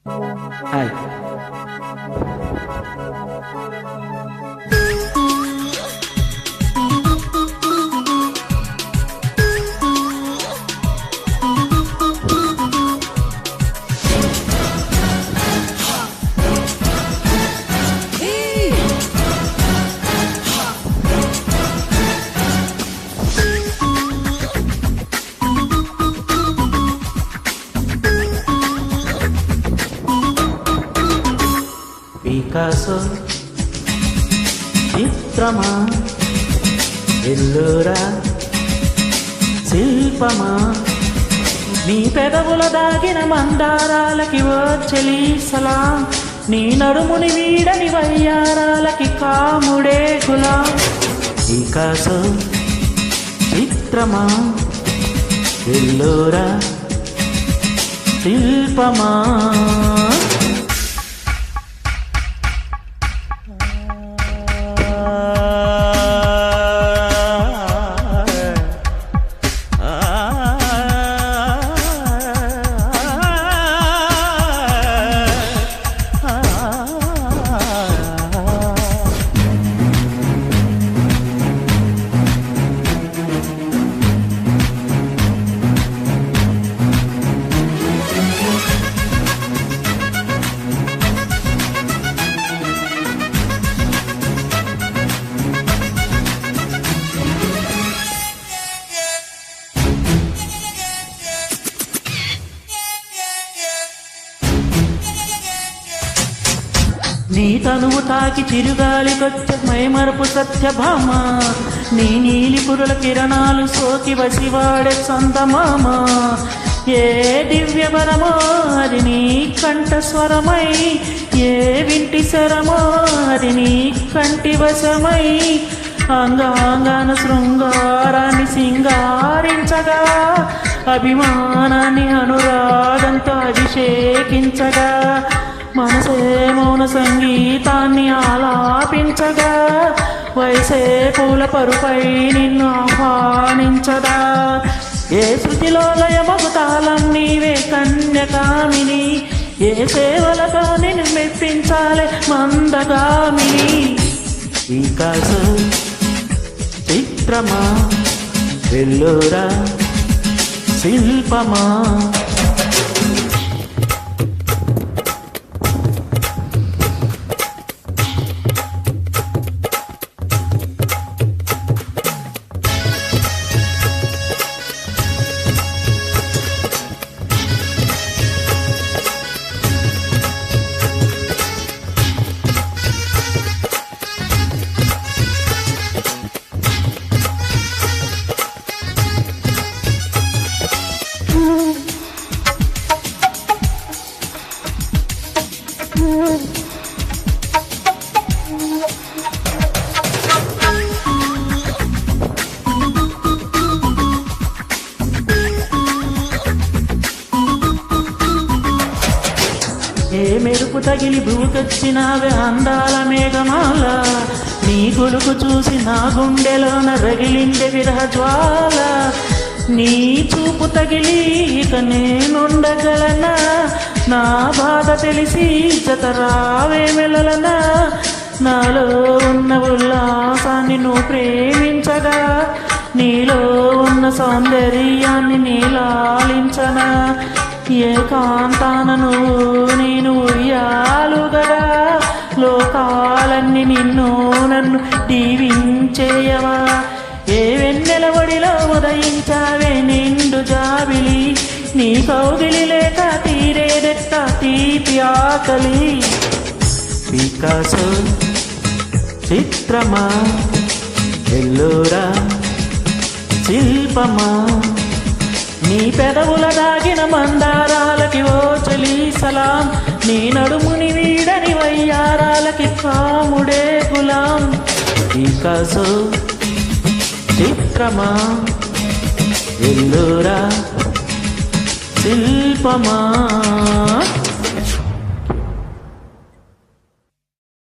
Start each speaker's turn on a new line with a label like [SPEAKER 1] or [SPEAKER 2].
[SPEAKER 1] Hi. Picasso చిత్రమా, Ellora శిల్పమా, నీ పెదవుల దాగిన మందారాలకి ఓ చెలి సలాం, నీ నడుముని వీడని వయ్యారాలకి కాముడే గులాం. పికాసో చిత్రమా, ఎల్లోరా శిల్పమా. నీ తనువు తాకి చిరుగాలికొచ్చే మైమరుపు సత్యభామ, నీ నీలి పురుల కిరణాలు సోకి వసివాడే చందమామ. ఏ దివ్యవరమో అది నీ కంఠస్వరమై, ఏ వింటి శరమో అది నీ కంటి వశమై, అంగాంగాన శృంగారాన్ని సింగారించగా, అభిమానాన్ని అనురాగంతో అభిషేకించగా, మనసే మౌన సంగీతాన్ని ఆలాపించగా, వయసే పూల పరుపై నిన్ను ఆహ్వానించదా. ఏ శృతిలో లయమగు తాళం నీవే కన్యకామిని, ఏ సేవలతో నిన్ను మెప్పించాలే మందగామిని. పికాసో చిత్రమా, ఎల్లోరా శిల్పమా. ఏ మెరుపు తగిలి భూకొచ్చినావే అందాల మేఘమాల, నీ గొలుకు చూసి నా గుండెలోన రగిలిండే విరహ జ్వాల. నీ చూపు తగిలి ఇక నేనుండగలనా, నా బాధ తెలిసి జతరావే మెలలనా. నాలో ఉన్న ఉల్లాసాన్ని నువ్వు ప్రేమించగా, నీలో ఉన్న సౌందర్యాన్ని నీలాలించనా. ఏకాంతాన నేను ఉయ్యాలుగదా, లోకాలన్నీ నిన్ను నన్ను దీవించేయవా. ఏ వెన్నెల ఒడిలో ఉదయించావే నిండు జాబిలి, నీ కౌగిలి లేక తీరేదెట్ట తీపి ఆకలి. పికాసో చిత్రమా, ఎల్లోరా శిల్పమా, నీ పెదవుల దాగిన మందారాలకి ఓ చలి సలాం, నీ నడుముని వీడని వయ్యారాలకి కాముడే గులాం. పికాసో చిత్రమా, ఎల్లోరా శిల్పమా.